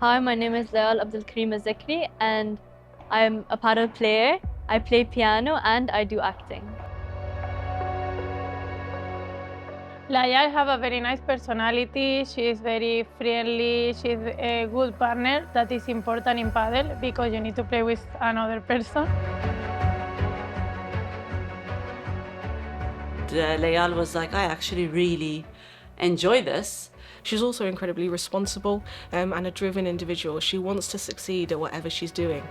Hi, my name is Layal Abdul Karim Zakri and I'm a paddle player. I play piano and I do acting. Layal have a very nice personality. She is very friendly. She's a good partner. That is important in paddle because you need to play with another person. Layal was like, I actually really enjoy this. She's also incredibly responsible and a driven individual. She wants to succeed at whatever she's doing.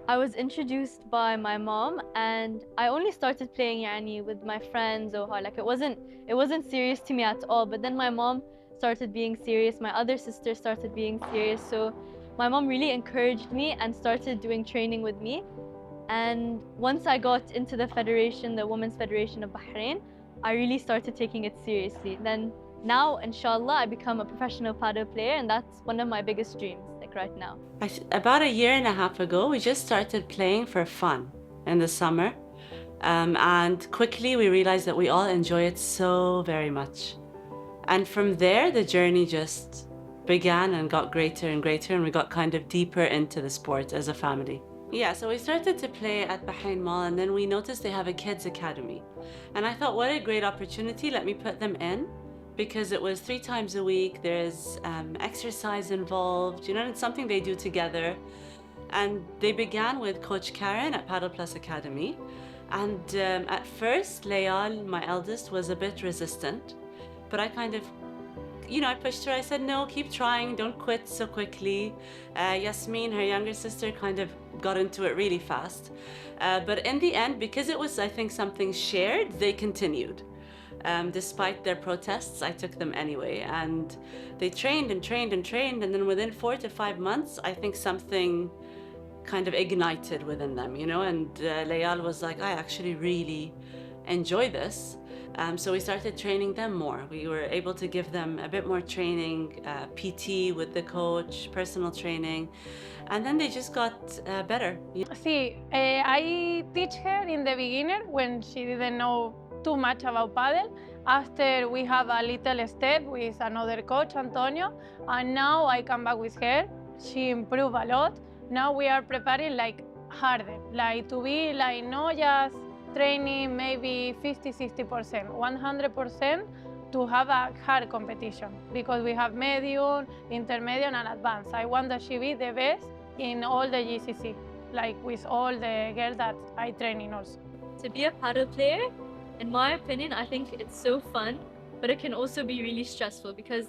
I was introduced by my mom and I only started playing yani with my friends or like it wasn't serious to me at all, but then my mom started being serious, my other sister started being serious, so my mom really encouraged me and started doing training with me. And once I got into the federation, the Women's Federation of Bahrain, I really started taking it seriously. Then now, inshallah, I become a professional paddle player, and that's one of my biggest dreams, like right now. About a year and a half ago, we just started playing for fun in the summer. And quickly we realized that we all enjoy it so very much. And from there, the journey just began and got greater and greater, and we got kind of deeper into the sport as a family. Yeah, so we started to play at Bahrain Mall, and then we noticed they have a kids academy. And I thought, what a great opportunity, let me put them in, because it was 3 times a week, there's exercise involved, you know, it's something they do together. And they began with Coach Karen at Paddle Plus Academy. And at first, Layal, my eldest, was a bit resistant, but I kind of, I pushed her. I said, no, keep trying, don't quit so quickly. Yasmin, her younger sister, kind of got into it really fast. But in the end, because it was, I think, something shared, they continued. Despite their protests, I took them anyway. And they trained and trained and trained. And then within 4 to 5 months, I think something kind of ignited within them, and Layal was like, I actually really enjoy this. So we started training them more. We were able to give them a bit more training, PT with the coach, personal training, and then they just got better. See, I teach her in the beginner when she didn't know too much about paddle. After we have a little step with another coach, Antonio, and now I come back with her. She improved a lot. Now we are preparing like harder, like to be like not just training maybe 50-60%, 100% to have a hard competition, because we have medium, intermediate and advanced. I want that she be the best in all the GCC, like with all the girls that I train in also. To be a paddle player, in my opinion, I think it's so fun, but it can also be really stressful because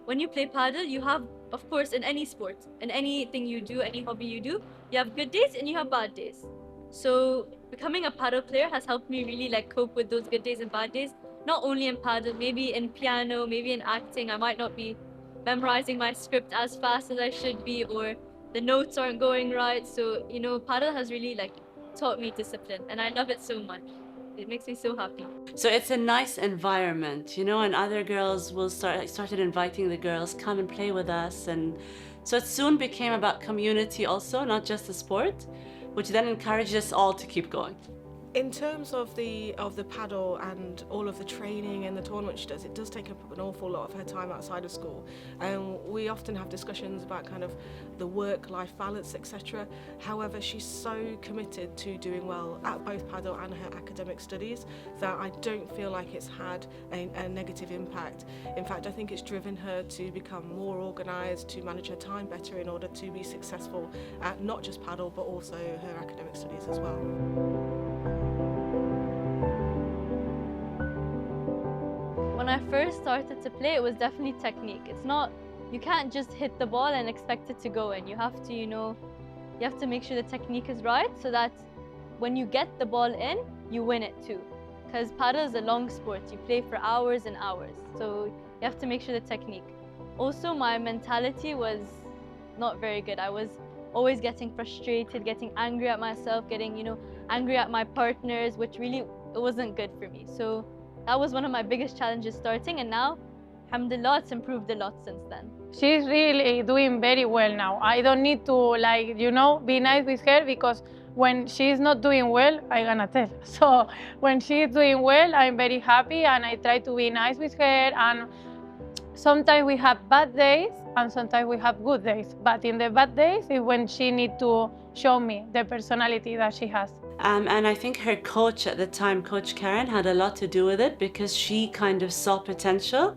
when you play paddle, you have, of course, in any sport, in anything you do, any hobby you do, you have good days and you have bad days. So becoming a paddle player has helped me really like cope with those good days and bad days, not only in paddle, maybe in piano, maybe in acting. I might not be memorizing my script as fast as I should be, or the notes aren't going right. So, paddle has really like taught me discipline and I love it so much. It makes me so happy. So it's a nice environment, and other girls will started inviting the girls, come and play with us. And so it soon became about community also, not just the sport, which then encouraged us all to keep going. In terms of the paddle and all of the training and the tournament she does, it does take up an awful lot of her time outside of school. We often have discussions about kind of the work-life balance, etc. However, she's so committed to doing well at both paddle and her academic studies that I don't feel like it's had a negative impact. In fact, I think it's driven her to become more organised, to manage her time better in order to be successful at not just paddle but also her academic studies as well. When I first started to play, it was definitely technique. It's not, you can't just hit the ball and expect it to go in. You have to, you have to make sure the technique is right so that when you get the ball in, you win it too. Because paddle is a long sport. You play for hours and hours. So you have to make sure the technique. Also, my mentality was not very good. I was always getting frustrated, getting angry at myself, getting, angry at my partners, which really it wasn't good for me. So that was one of my biggest challenges starting, and now, alhamdulillah, it's improved a lot since then. She's really doing very well now. I don't need to be nice with her, because when she's not doing well, I'm gonna tell. So when she's doing well, I'm very happy and I try to be nice with her. And sometimes we have bad days and sometimes we have good days. But in the bad days is when she needs to show me the personality that she has. And I think her coach at the time, Coach Karen, had a lot to do with it, because she kind of saw potential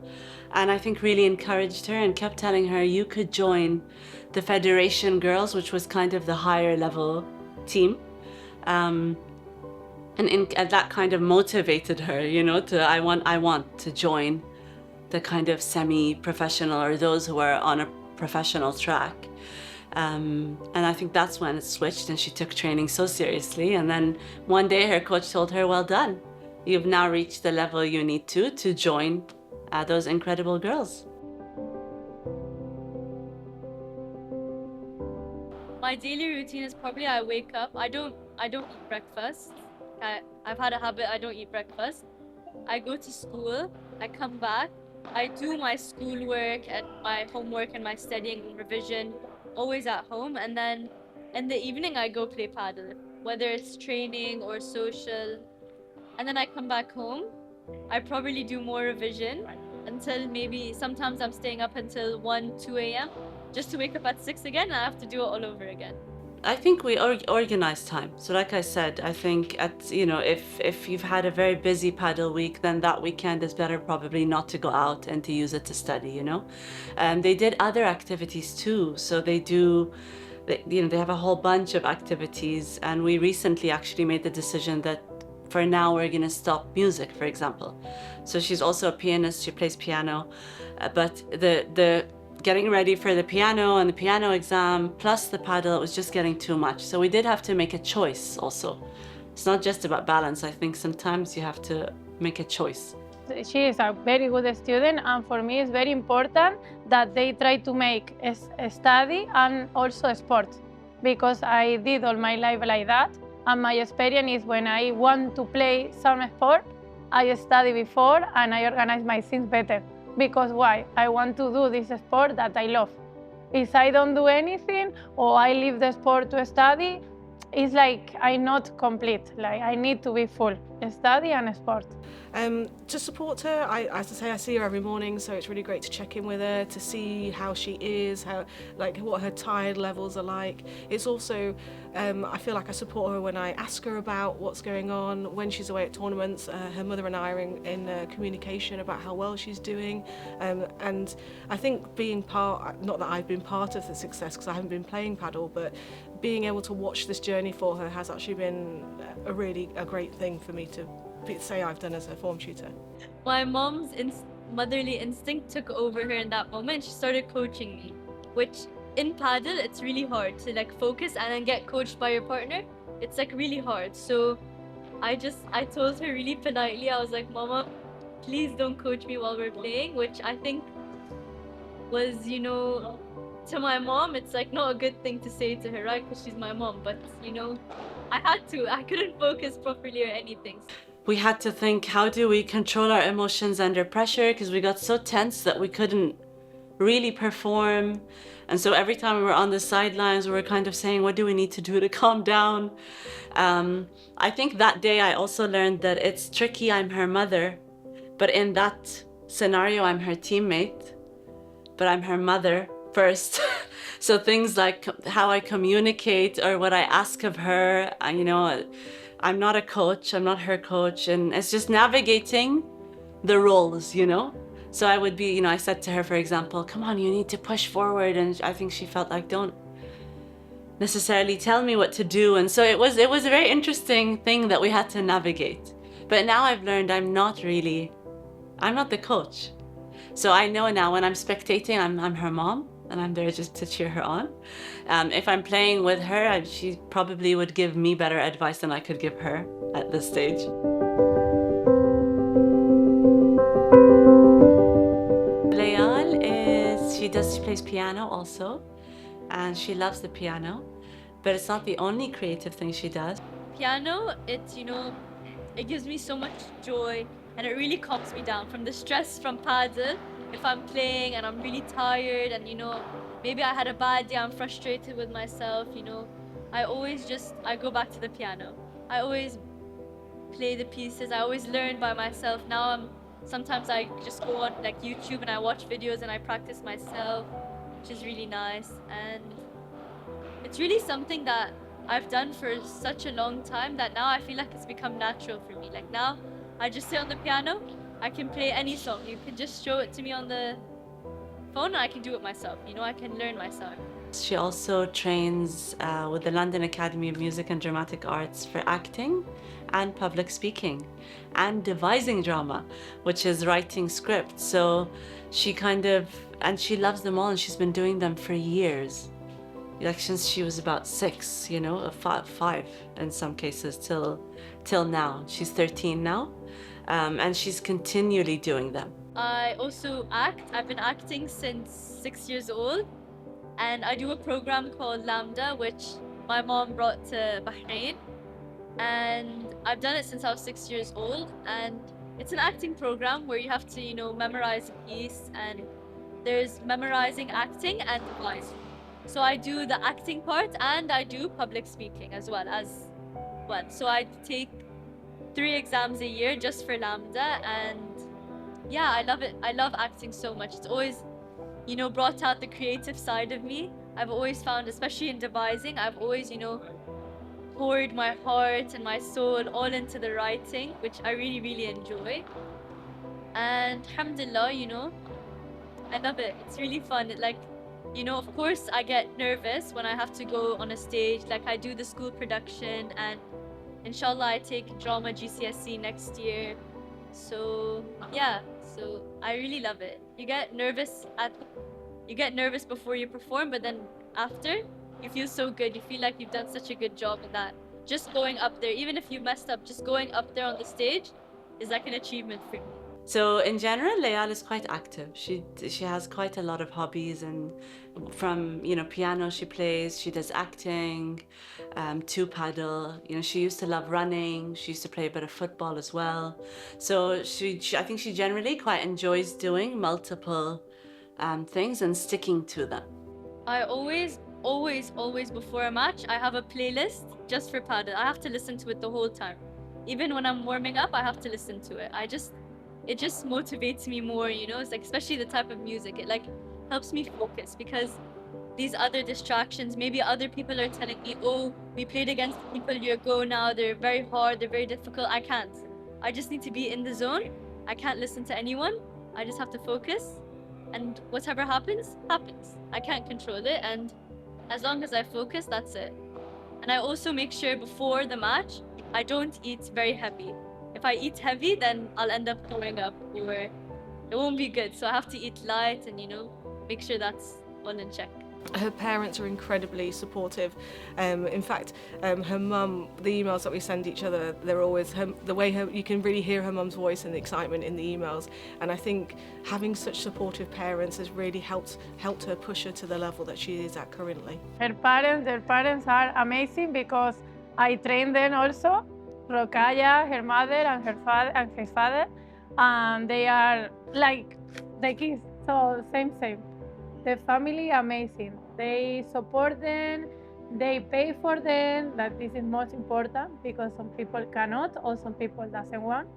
and I think really encouraged her and kept telling her, you could join the Federation Girls, which was kind of the higher level team. And that kind of motivated her, I want to join the kind of semi-professional, or those who are on a professional track. And I think that's when it switched and she took training so seriously. And then one day her coach told her, well done, you've now reached the level you need to join those incredible girls. My daily routine is probably I wake up, I don't eat breakfast. I've had a habit, I don't eat breakfast. I go to school, I come back, I do my schoolwork and my homework and my studying and revision, always at home, and then in the evening I go play paddle, whether it's training or social. And then I come back home, I probably do more revision until maybe sometimes I'm staying up until 1, 2 a.m. just to wake up at 6 again, and I have to do it all over again. I think we organize time. So like I said, I think if you've had a very busy paddle week, then that weekend is better probably not to go out and to use it to study, They did other activities too. So they have a whole bunch of activities. And we recently actually made the decision that for now we're going to stop music, for example. So she's also a pianist, she plays piano, but the getting ready for the piano and the piano exam plus the paddle, it was just getting too much. So we did have to make a choice also. It's not just about balance. I think sometimes you have to make a choice. She is a very good student, and for me it's very important that they try to make a study and also sport, because I did all my life like that. And my experience is when I want to play some sport, I study before and I organize my things better. Because why? I want to do this sport that I love. If I don't do anything or I leave the sport to study, it's like I'm not complete. Like I need to be full, study and sport. To support her, as I say, I see her every morning, so it's really great to check in with her, to see how she is, what her tired levels are like. It's also, I feel like I support her when I ask her about what's going on, when she's away at tournaments. Her mother and I are in communication about how well she's doing, and I think being not that I've been part of the success because I haven't been playing paddle, but being able to watch this journey for her has actually been a great thing for me to say I've done as a form tutor. My mom's motherly instinct took over her in that moment. She started coaching me, which in paddle it's really hard to focus and then get coached by your partner. It's really hard. So I told her really politely, I was like, Mama, please don't coach me while we're playing, which I think was, to my mom, it's not a good thing to say to her, right? Because she's my mom, but I couldn't focus properly or anything. We had to think, how do we control our emotions under pressure? Because we got so tense that we couldn't really perform. And so every time we were on the sidelines, we were kind of saying, what do we need to do to calm down? I think that day I also learned that it's tricky. I'm her mother, but in that scenario, I'm her teammate, but I'm her mother first. So things like how I communicate or what I ask of her, I'm not a coach, I'm not her coach, and it's just navigating the roles, So I would be, I said to her, for example, come on, you need to push forward, and I think she felt like, don't necessarily tell me what to do. And so it was a very interesting thing that we had to navigate. But now I've learned I'm not the coach. So I know now when I'm spectating, I'm her mom, and I'm there just to cheer her on. If I'm playing with her, she probably would give me better advice than I could give her at this stage. Layal she plays piano also. and she loves the piano, but it's not the only creative thing she does. Piano, it gives me so much joy and it really calms me down from the stress from paddle. If I'm playing and I'm really tired and maybe I had a bad day, I'm frustrated with myself, I go back to the piano. I always play the pieces. I always learn by myself. Sometimes I just go on like YouTube and I watch videos and I practice myself, which is really nice. And it's really something that I've done for such a long time that now I feel like it's become natural for me. Like now I just sit on the piano, I can play any song. You can just show it to me on the phone and I can do it myself. I can learn myself. She also trains with the London Academy of Music and Dramatic Arts for acting and public speaking and devising drama, which is writing scripts. So she and she loves them all, and she's been doing them for years. Like since she was about 6, five in some cases, till now. She's 13 now, and she's continually doing them. I also act. I've been acting since 6 years old, and I do a program called Lambda, which my mom brought to Bahrain, and I've done it since I was 6 years old. And it's an acting program where you have to, memorize a piece, and there's memorizing, acting, and devising. So I do the acting part and I do public speaking as well. So I take 3 exams a year just for Lambda, and yeah, I love it. I love acting so much. It's always, brought out the creative side of me. I've always found, especially in devising, I've always, poured my heart and my soul all into the writing, which I really, really enjoy. And alhamdulillah, I love it. It's really fun. Of course, I get nervous when I have to go on a stage. Like I do the school production, and inshallah, I take drama GCSE next year. So yeah, so I really love it. You get nervous before you perform, but then after, you feel so good. You feel like you've done such a good job in that. Just going up there, even if you messed up, just going up there on the stage is like an achievement for me. So in general, Layal is quite active. She has quite a lot of hobbies, and from piano she plays, she does acting, to paddle. She used to love running. She used to play a bit of football as well. So I think she generally quite enjoys doing multiple things and sticking to them. I always before a match, I have a playlist just for paddle. I have to listen to it the whole time. Even when I'm warming up, I have to listen to it. It just motivates me more, It's like, especially the type of music, it like helps me focus, because these other distractions, maybe other people are telling me, oh, we played against people, you go now, they're very hard, they're very difficult. I can't. I just need to be in the zone. I can't listen to anyone. I just have to focus, and whatever happens, happens. I can't control it, and as long as I focus, that's it. And I also make sure before the match, I don't eat very heavy. If I eat heavy, then I'll end up throwing up, or it won't be good. So I have to eat light and, make sure that's all in check. Her parents are incredibly supportive. In fact, her mum, the emails that we send each other, they're always you can really hear her mum's voice and the excitement in the emails. And I think having such supportive parents has really helped her push her to the level that she is at currently. Their parents are amazing because I train them also. Rokaya, her mother, and his father, and they are like the kids. So same. The family amazing. They support them. They pay for them. That this is most important, because some people cannot, or some people doesn't want.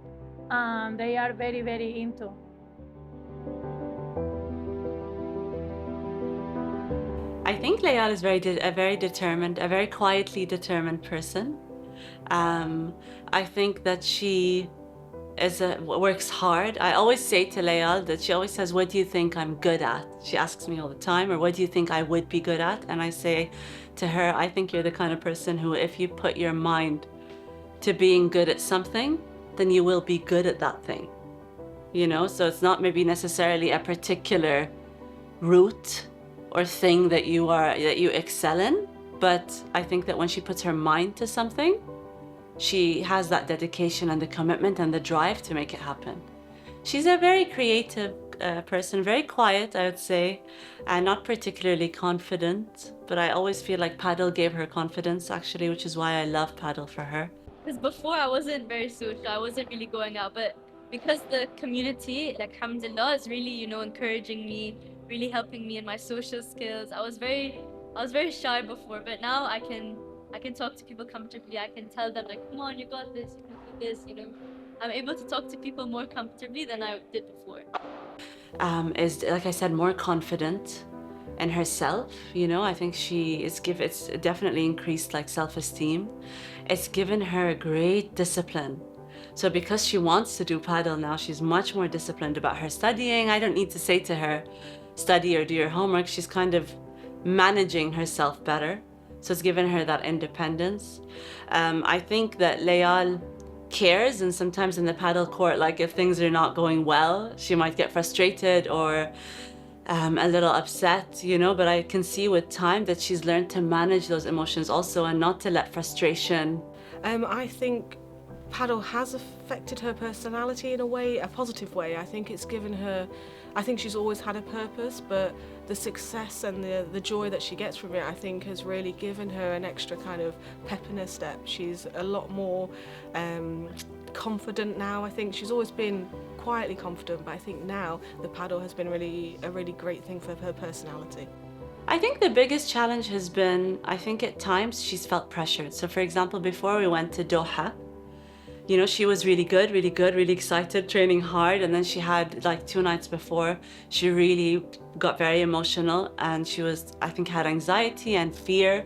And they are very, very into. I think Layal is a very determined, a very quietly determined person. I think that she works hard. I always say to Layal that she always says, what do you think I'm good at? She asks me all the time, or what do you think I would be good at? And I say to her, I think you're the kind of person who, if you put your mind to being good at something, then you will be good at that thing. So it's not maybe necessarily a particular route or thing that you excel in, but I think that when she puts her mind to something, she has that dedication and the commitment and the drive to make it happen. She's a very creative person, very quiet, I would say, and not particularly confident. But I always feel like paddle gave her confidence, actually, which is why I love paddle for her. Because before I wasn't very social, I wasn't really going out, but because the community, like alhamdulillah, is really, encouraging me, really helping me in my social skills. I was very shy before, but now I can talk to people comfortably. I can tell them like, come on, you got this, you can do this. I'm able to talk to people more comfortably than I did before. Is, like I said, more confident in herself. I think it's definitely increased like self-esteem. It's given her great discipline. So because she wants to do paddle now, she's much more disciplined about her studying. I don't need to say to her, study or do your homework. She's kind of managing herself better. So it's given her that independence. I think that Layal cares, and sometimes in the paddle court, like if things are not going well, she might get frustrated or a little upset, but I can see with time that she's learned to manage those emotions also and not to let frustration. I think paddle has affected her personality in a way, a positive way. I think it's given her, I think she's always had a purpose, but the success and the joy that she gets from it, I think has really given her an extra kind of pep in her step. She's a lot more confident now. I think she's always been quietly confident, but I think now the paddle has been a really great thing for her personality. I think the biggest challenge has been, I think at times she's felt pressured. So for example, before we went to Doha, she was really good, really excited, training hard. And then she had like 2 nights before, she really got very emotional, and she I think had anxiety and fear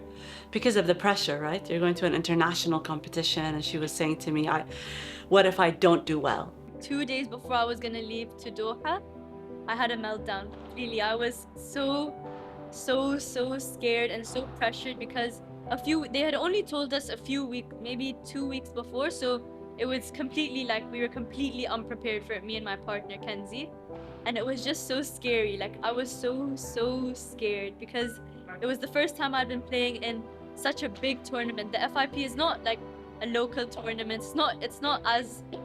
because of the pressure, right? You're going to an international competition, and she was saying to me, what if I don't do well? 2 days before I was gonna leave to Doha, I had a meltdown. Really, I was so scared and so pressured because they had only told us a few weeks, maybe 2 weeks before, so it was completely like we were completely unprepared for it, me and my partner Kenzie, and it was just so scary. Like I was so scared because it was the first time I'd been playing in such a big tournament. The FIP is not like a local tournament.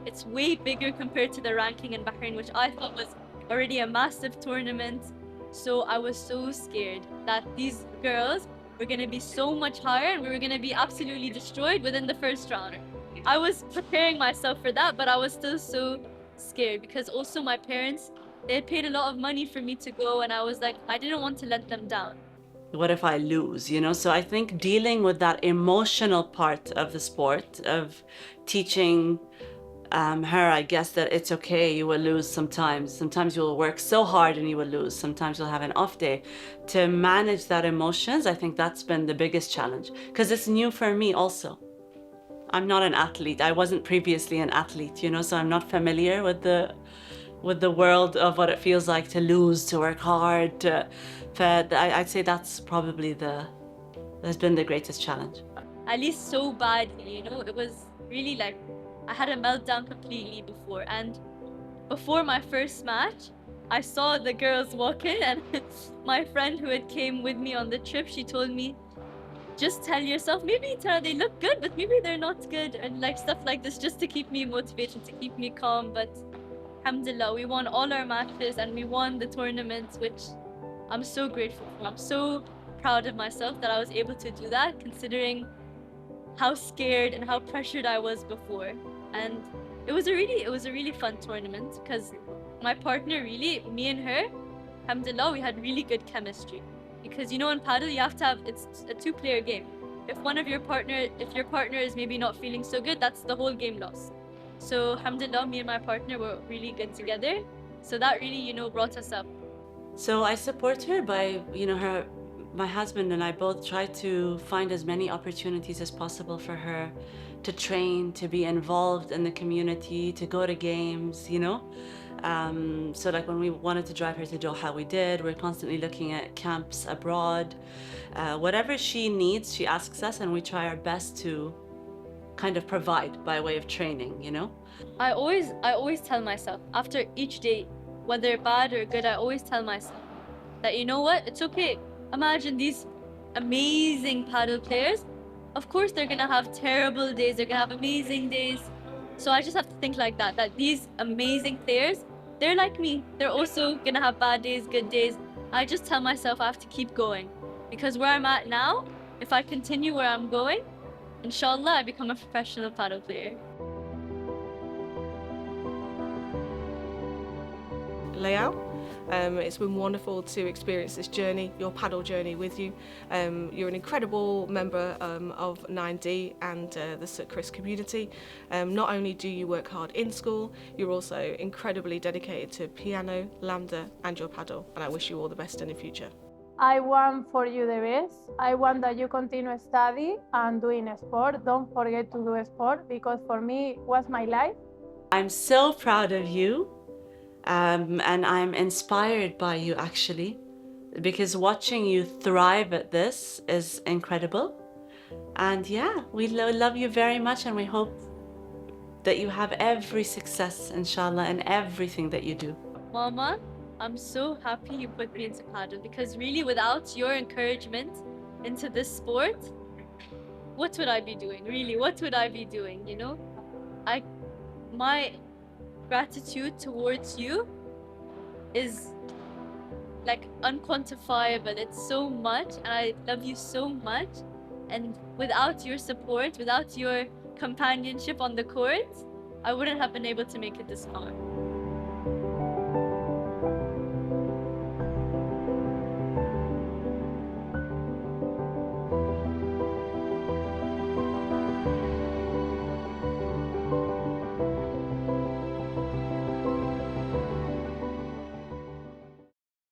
It's way bigger compared to the ranking in Bahrain, which I thought was already a massive tournament. So I was so scared that these girls were gonna be so much higher and we were gonna be absolutely destroyed within the first round. I was preparing myself for that, but I was still so scared because also my parents, they had paid a lot of money for me to go, and I was like, I didn't want to let them down. What if I lose, So I think dealing with that emotional part of the sport, of teaching her, I guess, that it's okay, you will lose sometimes. Sometimes you will work so hard and you will lose. Sometimes you'll have an off day. To manage that emotions, I think that's been the biggest challenge because it's new for me also. I'm not an athlete. I wasn't previously an athlete, so I'm not familiar with the world of what it feels like to lose, to work hard. I'd say that's probably has been the greatest challenge. At least so badly, it was really like I had a meltdown completely before. And before my first match, I saw the girls walk in, and my friend who had came with me on the trip, she told me, just tell yourself, maybe they look good, but maybe they're not good, and like stuff like this, just to keep me motivated, to keep me calm. But alhamdulillah, we won all our matches and we won the tournament, which I'm so grateful for. I'm so proud of myself that I was able to do that, considering how scared and how pressured I was before. And it was a really fun tournament because my partner, really, me and her, alhamdulillah, we had really good chemistry. Because in paddle you have to have, it's a 2-player game. If your partner is maybe not feeling so good, that's the whole game lost. So alhamdulillah, me and my partner were really good together. So that really, brought us up. So I support her by, my husband and I both try to find as many opportunities as possible for her to train, to be involved in the community, to go to games, So like when we wanted to drive her to Doha, we did. We're constantly looking at camps abroad. Whatever she needs, she asks us, and we try our best to kind of provide by way of training, I always tell myself after each day, whether bad or good, I always tell myself that, you know what, it's okay. Imagine these amazing paddle players. Of course, they're gonna have terrible days, they're gonna have amazing days. So I just have to think like that these amazing players, they're like me. They're also gonna have bad days, good days. I just tell myself I have to keep going. Because where I'm at now, if I continue where I'm going, inshallah, I become a professional paddle player. Layal, it's been wonderful to experience this journey, your paddle journey with you. You're an incredible member of 9D and the St. Chris community. Not only do you work hard in school, you're also incredibly dedicated to piano, lambda and your paddle, and I wish you all the best in the future. I want for you the best. I want that you continue study and doing sport. Don't forget to do sport because for me it was my life. I'm so proud of you, and I'm inspired by you actually, because watching you thrive at this is incredible. And yeah, we love you very much, and we hope that you have every success, inshallah, in everything that you do. Mama, I'm so happy you put me into paddle because really without your encouragement into this sport, what would I be doing? Really, what would I be doing, you know? My gratitude towards you is like unquantifiable. It's so much and I love you so much. And without your support, without your companionship on the court, I wouldn't have been able to make it this far.